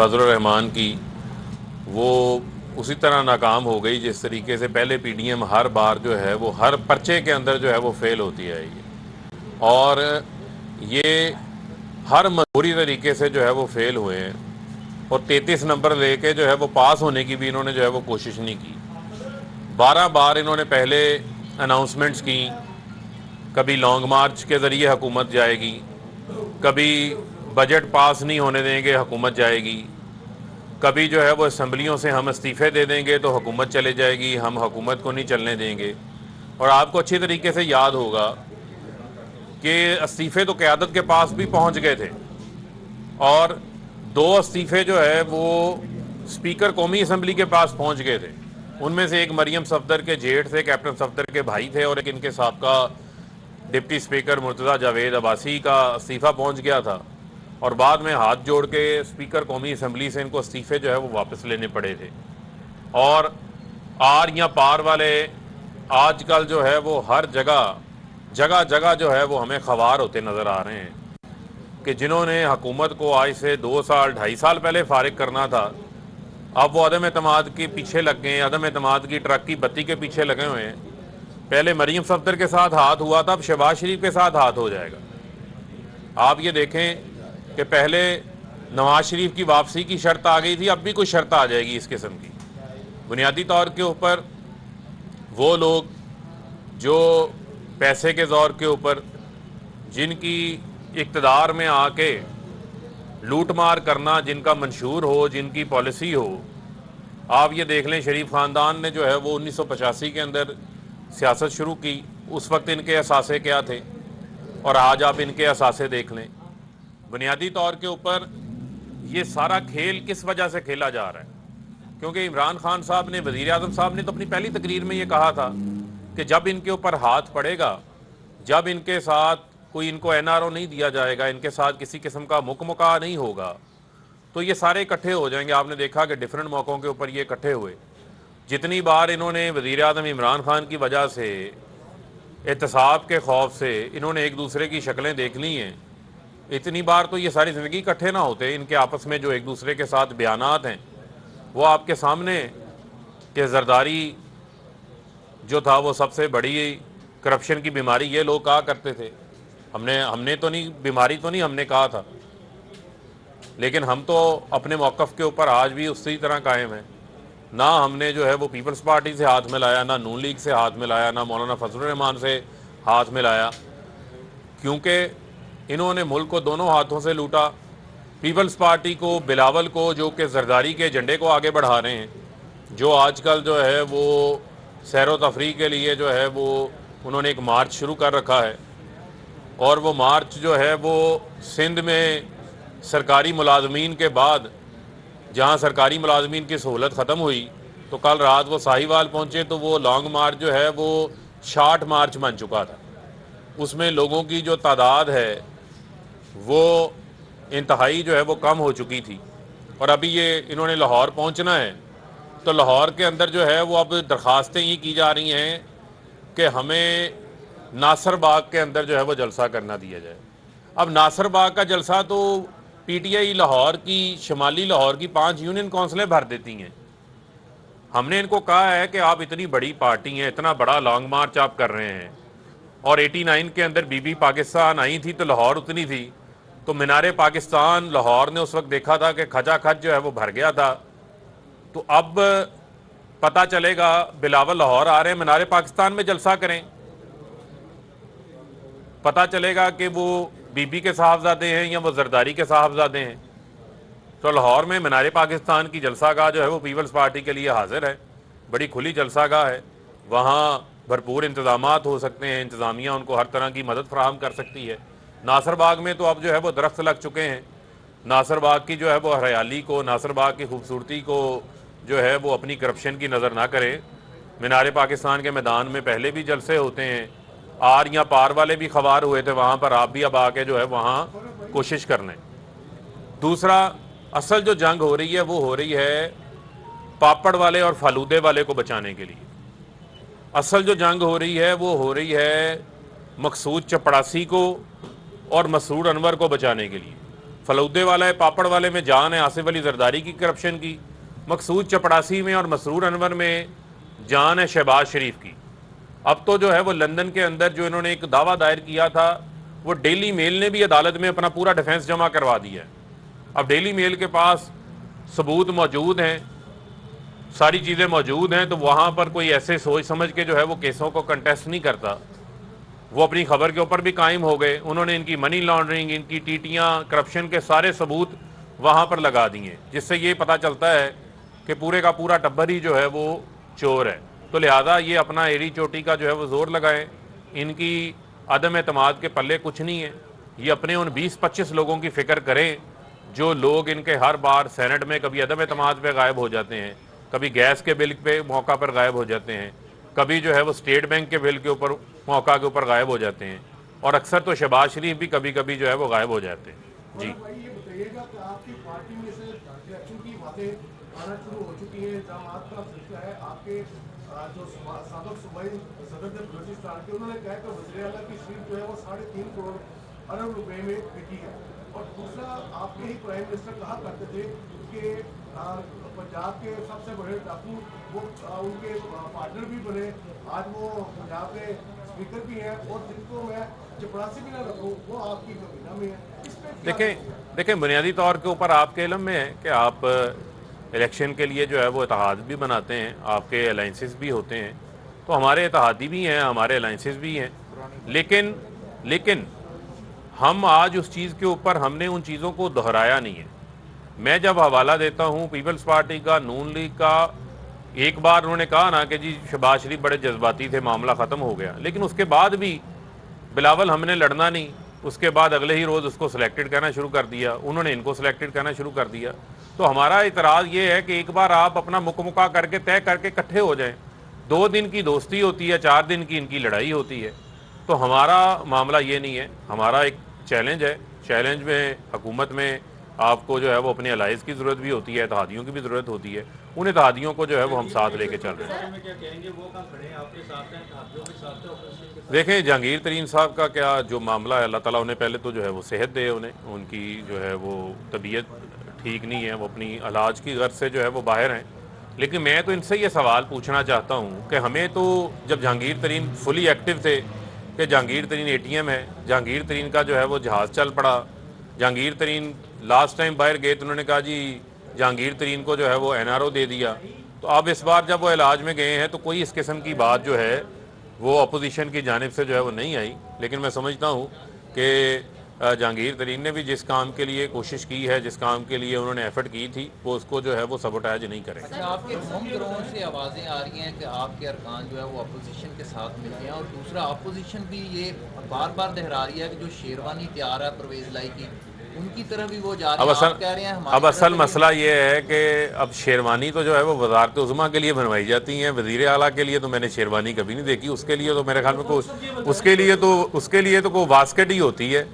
फजल रहमान की, वो उसी तरह नाकाम हो गई जिस तरीके से पहले पीडीएम हर बार जो है वो हर पर्चे के अंदर जो है वो फेल होती आई है। और ये हर पूरी तरीके से जो है वो फेल हुए हैं और 33 नंबर लेके जो है वो पास होने की भी इन्होंने जो है वो कोशिश नहीं की। 12 बार इन्होंने पहले अनाउंसमेंट्स की, कभी लॉन्ग मार्च के ज़रिए हुकूमत जाएगी, कभी बजट पास नहीं होने देंगे हुकूमत जाएगी, कभी जो है वो असम्बलियों से हम इस्तीफ़े दे देंगे तो हुकूमत चले जाएगी, हम हुकूमत को नहीं चलने देंगे। और आपको अच्छी तरीके से याद होगा कि इस्तीफ़े तो क़यादत के पास भी पहुंच गए थे और 2 इस्तीफ़े जो है वो स्पीकर कौमी असम्बली के पास पहुंच गए थे। उनमें से एक मरियम सफदर के जेठ थे, कैप्टन सफदर के भाई थे, और एक इनके साबका डिप्टी स्पीकर मुर्तज़ा जावेद अब्बासी का इस्तीफ़ा पहुंच गया था और बाद में हाथ जोड़ के स्पीकर कौमी असम्बली से इनको इस्तीफ़े जो है वो वापस लेने पड़े थे। और आर या पार वाले आजकल जो है वो हर जगह जगह जगह जो है वो हमें खवार होते नज़र आ रहे हैं कि जिन्होंने हुकूमत को आज से 2 साल 2.5 साल पहले फारिग करना था, अब वो अदम एतमाद के पीछे लग गए हैं, अदम एतमाद की ट्रक की बत्ती के पीछे लगे हुए हैं। पहले मरीम सफदर के साथ हाथ हुआ था, अब शहबाज शरीफ के साथ हाथ हो जाएगा। आप ये देखें कि पहले नवाज शरीफ की वापसी की शर्त आ गई थी, अब भी कोई शर्त आ जाएगी इस किस्म की। बुनियादी तौर के ऊपर वो लोग जो पैसे के ज़ोर के ऊपर, जिनकी इक़्तिदार में आके लूट मार करना जिनका मंशूर हो, जिनकी पॉलिसी हो, आप ये देख लें शरीफ ख़ानदान ने जो है वो 1985 के अंदर सियासत शुरू की। उस वक्त इनके असासे क्या थे और आज आप इनके असासे देख लें। बुनियादी तौर के ऊपर ये सारा खेल किस वजह से खेला जा रहा है? क्योंकि इमरान खान साहब ने, वज़ीर आज़म साहब ने तो अपनी पहली तकरीर में ये कहा था कि जब इनके ऊपर हाथ पड़ेगा, जब इनके साथ कोई इनको एनआरओ नहीं दिया जाएगा, इनके साथ किसी किस्म का मुकमुका नहीं होगा, तो ये सारे इकट्ठे हो जाएंगे। आपने देखा कि डिफरेंट मौक़ों के ऊपर ये इकट्ठे हुए। जितनी बार इन्होंने वज़ीर आज़म इमरान खान की वजह से, एहतसाब के खौफ से इन्होंने एक दूसरे की शक्लें देख ली हैं, इतनी बार तो ये सारी ज़िंदगी इकट्ठे ना होते। इनके आपस में जो एक दूसरे के साथ बयानात हैं वो आपके सामने कि जरदारी जो था वो सबसे बड़ी करप्शन की बीमारी, ये लोग कहा करते थे। हमने तो नहीं, बीमारी तो नहीं हमने कहा था, लेकिन हम तो अपने मौक़िफ़ के ऊपर आज भी उसी तरह कायम हैं। ना हमने जो है वो पीपल्स पार्टी से हाथ मिलाया, ना नून लीग से हाथ मिलाया, ना मौलाना फजल रहमान से हाथ मिलाया, क्योंकि इन्होंने मुल्क को दोनों हाथों से लूटा। पीपल्स पार्टी को, बिलावल को, जो कि जरदारी के झंडे को आगे बढ़ा रहे हैं, जो आजकल जो है वो सैर व तफरीह के लिए जो है वो उन्होंने एक मार्च शुरू कर रखा है, और वो मार्च जो है वो सिंध में सरकारी मुलाजमीन के बाद, जहाँ सरकारी मुलाजमीन की सहूलत ख़त्म हुई, तो कल रात वो साहिवाल पहुँचे तो वो लॉन्ग मार्च जो है वो शार्ट मार्च बन चुका था। उसमें लोगों की जो तादाद है वो इंतहाई जो है वो कम हो चुकी थी। और अभी ये इन्होंने लाहौर पहुँचना है, तो लाहौर के अंदर जो है वो अब दरख्वास्तें ये की जा रही हैं कि हमें नासर बाग के अंदर जो है वो जलसा करना दिया जाए। अब नासर बाग का जलसा तो पीटीआई लाहौर की, शुमाली लाहौर की 5 यूनियन काउंसिलें भर देती हैं। हमने इनको कहा है कि आप इतनी बड़ी पार्टी हैं, इतना बड़ा लॉन्ग मार्च आप कर रहे हैं, और 89 के अंदर बीबी पाकिस्तान आई थी तो लाहौर उतनी थी, तो मीनारे पाकिस्तान लाहौर ने उस वक्त देखा था कि खचाखच जो है वो भर गया था। तो अब पता चलेगा बिलावल लाहौर आ रहे हैं, मीनारे पाकिस्तान में जलसा करें, पता चलेगा कि वो बीबी के साहबजादे हैं या वो जरदारी के साहबजादे हैं। तो लाहौर में मीनारे पाकिस्तान की जलसागाह जो है वो पीपल्स पार्टी के लिए हाजिर है, बड़ी खुली जलसागाह है, वहाँ भरपूर इंतजामात हो सकते हैं, इंतज़ामिया उनको हर तरह की मदद फराहम कर सकती है। नासर बाग में तो अब जो है वो दरख्त लग चुके हैं। नासर बाग की जो है वो हरियाली को, नासर बाग की खूबसूरती को जो है वो अपनी करप्शन की नज़र ना करें। मीनारे पाकिस्तान के मैदान में पहले भी जलसे होते हैं, आर या पार वाले भी खबार हुए थे, वहाँ पर आप भी अब आके जो है वहाँ कोशिश कर लें। दूसरा, असल जो जंग हो रही है वो हो रही है पापड़ वाले और फालूदे वाले को बचाने के लिए। असल जो जंग हो रही है वो हो रही है मकसूद चपड़ासी को और मसरूर अनवर को बचाने के लिए। फलूदे वाला है, पापड़ वाले में जान है आसिफ अली जरदारी की करप्शन की, मकसूद चपड़ासी में और मसरूर अनवर में जान है शहबाज शरीफ की। अब तो जो है वो लंदन के अंदर जो इन्होंने एक दावा दायर किया था, वो डेली मेल ने भी अदालत में अपना पूरा डिफेंस जमा करवा दिया है। अब डेली मेल के पास सबूत मौजूद हैं, सारी चीज़ें मौजूद हैं, तो वहाँ पर कोई ऐसे सोच समझ के जो है वो केसों को कंटेस्ट नहीं करता। वो अपनी खबर के ऊपर भी कायम हो गए। उन्होंने इनकी मनी लॉन्ड्रिंग, इनकी टीटियाँ, करप्शन के सारे सबूत वहाँ पर लगा दिए, जिससे ये पता चलता है कि पूरे का पूरा टब्बर ही जो है वो चोर है। तो लिहाजा ये अपना एड़ी चोटी का जो है वो जोर लगाएं। इनकी अदम एतमाद के पल्ले कुछ नहीं है। ये अपने उन 20-25 लोगों की फ़िक्र करें जो लोग इनके हर बार सेनेट में कभी अदम एतमाद पे गायब हो जाते हैं, कभी गैस के बिल पे मौका पर गायब हो जाते हैं, कभी जो है वो स्टेट बैंक के बिल के ऊपर मौका के ऊपर गायब हो जाते हैं, और अक्सर तो शहबाज शरीफ भी कभी कभी जो है वो गायब हो जाते हैं। जी, ये बताइएगा कि आपकी पार्टी में से इलेक्शन की बातें आना शुरू हो चुकी हैं, जमात का सिलसिला है। आपके जो साबिक सूबाई सदर थे बलूचिस्तान के, उन्होंने कहा कि वज़ीर आला की सीट जो है वो 3.5 करोड़ अरब रुपए में बिकी है। और दूसरा, आपके ही प्राइम मिनिस्टर कहा करते थे कि पंजाब के सबसे बड़े डाकू वो उनके पार्टनर भी बने। आज वो पंजाब के स्पीकर भी हैं, और जिनको मैं चपरासी भी ना रखूँ वो आपकी कमीना में है। देखें बुनियादी तौर के ऊपर आपके इल्म में है कि आप इलेक्शन के लिए जो है वो इत्तेहाद भी बनाते हैं, आपके अलाइंसेस भी होते हैं, तो हमारे इत्तेहादी भी हैं, हमारे अलाइंसेस भी हैं। लेकिन हम आज उस चीज़ के ऊपर हमने उन चीज़ों को दोहराया नहीं है। मैं जब हवाला देता हूँ पीपल्स पार्टी का, नून लीग का, एक बार उन्होंने कहा ना कि जी शहबाज शरीफ बड़े जज्बाती थे, मामला ख़त्म हो गया, लेकिन उसके बाद भी बिलावल हमने लड़ना नहीं, उसके बाद अगले ही रोज़ उसको सिलेक्टेड कहना शुरू कर दिया, उन्होंने इनको सिलेक्टेड कहना शुरू कर दिया। तो हमारा इतराज़ ये है कि एक बार आप अपना मुकमुका करके तय करके इकट्ठे हो जाएं। 2 दिन की दोस्ती होती है, 4 दिन की इनकी लड़ाई होती है। तो हमारा मामला ये नहीं है, हमारा एक चैलेंज है। चैलेंज में हुकूमत में आपको जो है वो अपने अलाइज की ज़रूरत भी होती है, इत्तेहादियों की भी ज़रूरत होती है। उन इत्तेहादियों को जो है वो हम साथ लेके चल रहे हैं। देखें जहांगीर तरीन साहब का क्या जो मामला है, अल्लाह ताला उन्हें पहले तो जो है वो सेहत दे, उन्हें उनकी जो है वो तबीयत ठीक नहीं है, वो अपनी इलाज की गर्ज से जो है वो बाहर हैं। लेकिन मैं तो इनसे ये सवाल पूछना चाहता हूँ कि हमें तो जब जहांगीर तरीन फुली एक्टिव थे कि जहांगीर तरीन ATM है, जहांगीर तरीन का जो है वो जहाज़ चल पड़ा, जहांगीर तरीन लास्ट टाइम बाहर गए तो उन्होंने कहा जी जहांगीर तरीन को जो है वो NRO दे दिया। तो अब इस बार जब वो इलाज में गए हैं तो कोई इस किस्म की बात जो है वो अपोजिशन की जानिब से जो है वो नहीं आई। लेकिन मैं समझता हूँ कि जहांगीर तरीन ने भी जिस काम के लिए कोशिश की है, जिस काम के लिए उन्होंने एफर्ट की थी, वो उसको जो है वो सबोटाइज नहीं करेंगे। अच्छा, आपके होम ग्राउंड से आवाज़ें आ रही हैं कि आपके अरकान जो है वो अपोजिशन के साथ मिलते हैं, और दूसरा अपोजिशन भी ये बार बार दोहरा रही है कि जो शेरवानी तैयार है परवेज़ लाई की, उनकी तरफ भी वो जा रही है। आप कह रहे हैं अब असल मसला ये है कि अब शेरवानी तो जो है वो वज़ारत उज़्मा के लिए बनवाई जाती हैं, वज़ीर आला के लिए तो मैंने शेरवानी कभी नहीं देखी। उसके लिए तो मेरे ख्याल में उसके लिए तो कोई बास्केट ही होती है।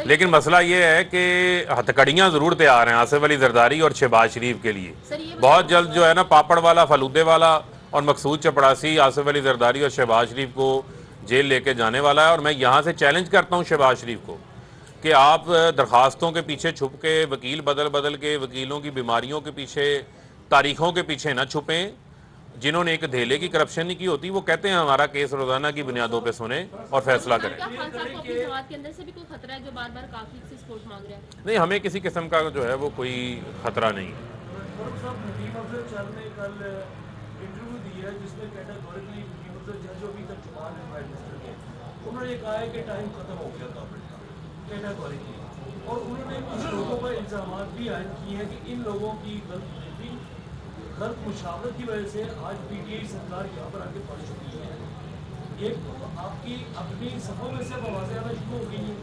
लेकिन मसला ये है कि हथकड़ियाँ ज़रूर तैयार हैं आसिफ अली जरदारी और शहबाज शरीफ के लिए। बहुत जल्द जो है ना पापड़ वाला, फलूदे वाला और मकसूद चपड़ासी आसिफ अली जरदारी और शहबाज शरीफ को जेल लेके जाने वाला है। और मैं यहाँ से चैलेंज करता हूँ शहबाज शरीफ को कि आप दरखास्तों के पीछे छुप के, वकील बदल के, वकीलों की बीमारियों के पीछे, तारीखों के पीछे न छुपें। जिन्होंने एक धेले की करप्शन नहीं की होती वो कहते हैं हमारा केस रोजाना की बुनियादों पे सुने और फैसला करें। नहीं, हमें किसी किस्म का जो है वो कोई खतरा नहीं है। और उन्होंने कुछ लोगों पर इल्जाम भी आयद किए हैं कि इन लोगों की गलत मुशावरत की वजह से आज PTI सरकार यहाँ पर आके पड़ चुकी है। एक तो आपकी अपनी सफों में से आवाज़ें आना शुरू हो गई हैं,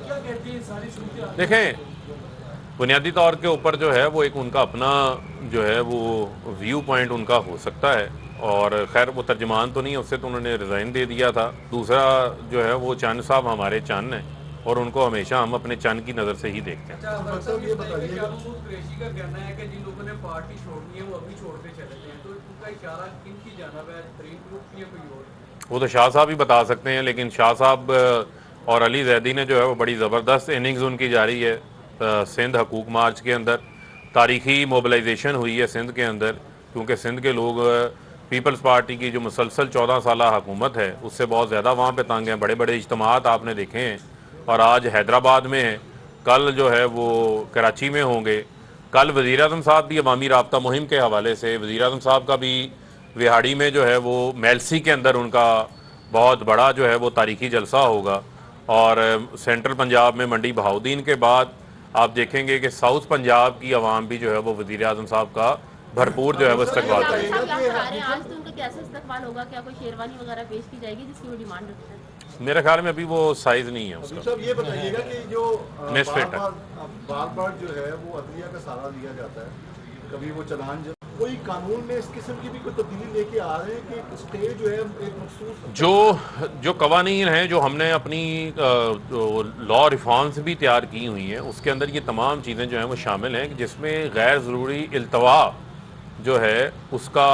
क्या कहते हैं सारी सूरत? देखें बुनियादी तौर के ऊपर जो है वो एक उनका अपना जो है वो व्यू पॉइंट उनका हो सकता है, और खैर वो तर्जमान तो नहीं है, उससे तो उन्होंने रिज़ाइन दे दिया था। दूसरा जो है वो चंद साहब हमारे चंद हैं और उनको हमेशा हम अपने चंद की नज़र से ही देखते हैं। वो तो शाह साहब ही बता सकते हैं, लेकिन शाह साहब और अली जैदी ने जो है वो बड़ी ज़बरदस्त इनिंग्स उनकी जारी है। सिंध हकूक मार्च के अंदर तारीखी मोबिलाइजेशन हुई है सिंध के अंदर, क्योंकि सिंध के लोग पीपल्स पार्टी की जो मुसलसल 14 साल हुकूमत है उससे बहुत ज़्यादा वहाँ पे तंग हैं। बड़े बड़े इज्तिमात आपने देखे हैं, और आज हैदराबाद में है, कल जो है वो कराची में होंगे। कल वज़ीर आज़म साहब भी अवामी राब्ता मुहिम के हवाले से, वज़ीर आज़म साहब का भी विहाड़ी में जो है वो मेलसी के अंदर उनका बहुत बड़ा जो है वो तारीखी जलसा होगा। और सेंट्रल पंजाब में मंडी बहाउद्दीन के बाद आप देखेंगे कि साउथ पंजाब की आवाम भी जो है वो वज़ीर आज़म साहब का भरपूर जो है वो इस्तकबाल करेगी। आज तो उनका कैसे इस्तकबाल होगा? क्या कोई शेरवानी वगैरह पेश की जाएगी जिसकी वो डिमांड रखते हैं? मेरे ख्याल में अभी वो साइज नहीं है उसका। साहब ये बताइएगा कि जो मिसफिट है, बार जो है वो अदलिया का सहारा लिया जाता है, कभी वो चलान कोई कानून में इस किस्म की भी कोई तब्दीली लेके आ रहे हैं कि स्टे जो है एक मखसूस जो कवानीन हैं जो हमने अपनी लॉ रिफॉर्म्स भी तैयार की हुई हैं, उसके अंदर ये तमाम चीज़ें जो हैं वो शामिल हैं, जिसमें गैर ज़रूरी इल्तवा जो है उसका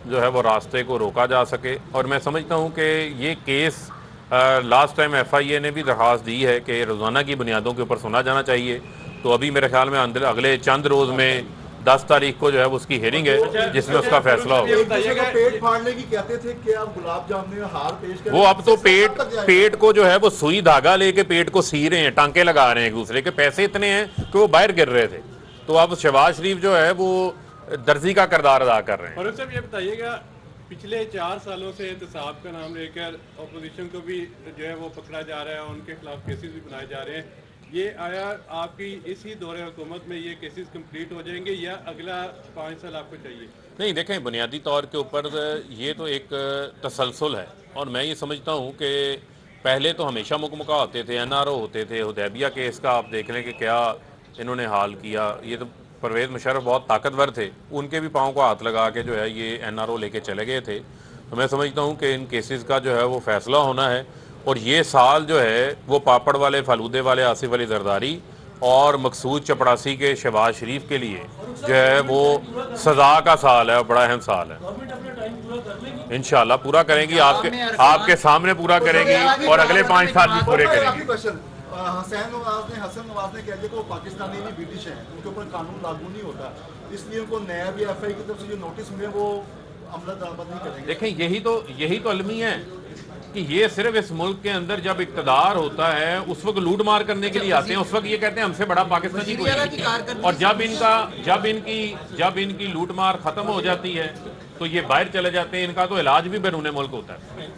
जो है वो रास्ते को रोका जा सके। और मैं समझता हूँ कि ये केस लास्ट टाइम FIA ने भी दरख्वास्त दी है कि रोज़ाना की बुनियादों के ऊपर सुना जाना चाहिए। तो अभी मेरे ख्याल में अगले चंद रोज़ में 10 तारीख को जो है उसकी हेयरिंग है जिसमें उसका फैसला होगा। पेट फाड़ने की कहते थे कि आप गुलाब जामुन में हार पेश करें, वो अब तो पेट को जो है वो सुई धागा लेके पेट को सी रहे हैं, टांके लगा रहे हैं एक दूसरे के। पैसे इतने हैं कि वो बाहर गिर रहे थे। तो अब शहबाज शरीफ जो है वो दर्जी का किरदार अदा कर रहे हैं। और साहब ये बताइएगा, पिछले 4 सालों से एहतसाब का नाम लेकर अपोजिशन को भी जो है वो पकड़ा जा रहा है, उनके खिलाफ केसेस भी बनाए जा रहे हैं। ये आया आपकी इसी दौरे हुकूमत में ये केसेस कंप्लीट हो जाएंगे या अगला 5 साल आपको चाहिए? नहीं, देखें, बुनियादी तौर के ऊपर ये तो एक तसलसल है, और मैं ये समझता हूँ कि पहले तो हमेशा मुकमुका होते थे, NRO होते थे। हुदैबिया केस का आप देख लें कि क्या इन्होंने हाल किया। ये तो परवेज़ मुशर्रफ बहुत ताकतवर थे, उनके भी पाँव को हाथ लगा के जो है ये NRO लेके चले गए थे। तो मैं समझता हूँ कि इन केसेस का जो है वो फैसला होना है, और ये साल जो है वो पापड़ वाले फालूदे वाले आसिफ अली जरदारी और मकसूद चपड़ासी के शहबाज शरीफ के लिए जो है वो सज़ा का साल है, बड़ा अहम साल है। इंशाल्लाह पूरा करेंगी, आपके सामने पूरा करेंगी, और अगले 5 साल भी पूरे करेंगी। हसन नवाज ने कह दिया कि वो पाकिस्तानी नहीं ब्रिटिश हैं, उनके ऊपर कानून लागू नहीं होता, इसलिए उनको नया भी FI की तरफ से जो नोटिस मिले वो अमल दरामद नहीं करेंगे। देखें, यही तो अलमी है कि ये सिर्फ इस मुल्क के अंदर जब इक्तदार होता है उस वक्त लूट मार करने के लिए आते हैं, उस वक्त ये कहते हैं हमसे बड़ा पाकिस्तानी कोई नहीं। और जब इनकी लूट मार खत्म हो जाती है तो ये बाहर चले जाते हैं। इनका तो इलाज भी बैरून मुल्क होता है।